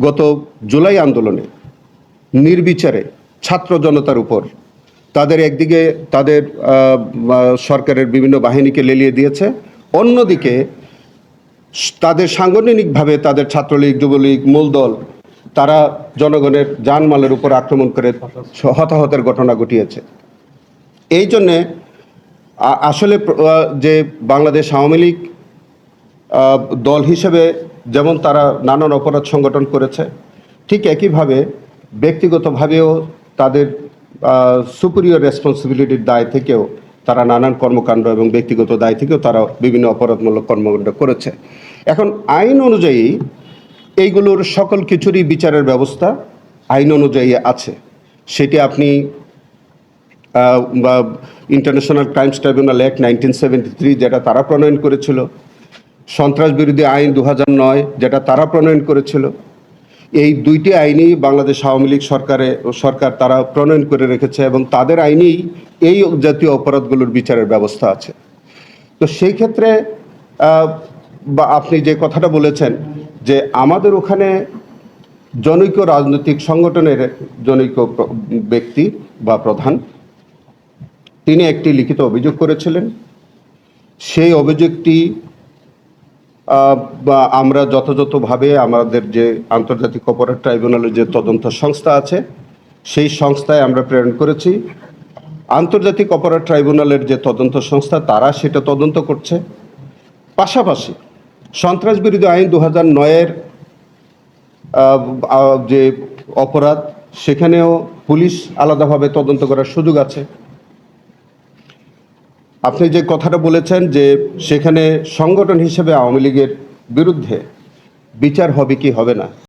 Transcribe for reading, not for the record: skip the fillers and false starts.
গত জুলাই আন্দোলনে নির্বিচারে ছাত্র জনতার উপর তাদের একদিকে তাদের সরকারের বিভিন্ন বাহিনীকে লেলিয়ে দিয়েছে, অন্যদিকে তাদের সাংগঠনিকভাবে তাদের ছাত্রলীগ, যুবলীগ, মূলদল তারা জনগণের জানমালের উপর আক্রমণ করে হতাহতের ঘটনা ঘটিয়েছে। এই জন্যে আসলে যে বাংলাদেশ আওয়ামী লীগ দল হিসেবে যেমন তারা নানান অপরাধ সংগঠন করেছে, ঠিক একইভাবে ব্যক্তিগতভাবেও তাদের সুপিরিয়র রেসপন্সিবিলিটির দায় থেকেও তারা নানান কর্মকাণ্ড এবং ব্যক্তিগত দায় থেকেও তারা বিভিন্ন অপরাধমূলক কর্মকাণ্ড করেছে। এখন আইন অনুযায়ী এইগুলোর সকল কিছুরই বিচারের ব্যবস্থা আইন অনুযায়ী আছে। সেটি আপনি বা ইন্টারন্যাশনাল ক্রাইমস ট্রাইব্যুনাল অ্যাক্ট 1973 যেটা তারা প্রণয়ন করেছিল, সন্ত্রাস বিরোধী আইন 2009 যেটা তারা প্রণয়ন করেছিল, এই দুইটি আইনই বাংলাদেশ আওয়ামী লীগ সরকার তারা প্রণয়ন করে রেখেছে এবং তাদের আইনেই এই জাতীয় অপরাধগুলোর বিচারের ব্যবস্থা আছে। তো সেই ক্ষেত্রে বা আপনি যে কথাটা বলেছেন যে আমাদের ওখানে জনৈক রাজনৈতিক সংগঠনের জনৈক ব্যক্তি বা প্রধান তিনি একটি লিখিত অভিযোগ করেছিলেন। সেই অভিযোগটি আমরা যথাযথভাবে আমাদের যে আন্তর্জাতিক অপরাধ ট্রাইব্যুনালের যে তদন্ত সংস্থা আছে সেই সংস্থায় আমরা প্রেরণ করেছি। আন্তর্জাতিক অপরাধ ট্রাইব্যুনালের যে তদন্ত সংস্থা তারা সেটা তদন্ত করছে। পাশাপাশি সন্ত্রাস বিরোধী আইন 2009-এর যে অপরাধ সেখানেও পুলিশ আলাদাভাবে তদন্ত করার সুযোগ আছে। আপনি যে কথাটা বলেছেন যে সেখানে সংগঠন হিসেবে আওয়ামী লীগের বিরুদ্ধে বিচার হবে কি হবে না,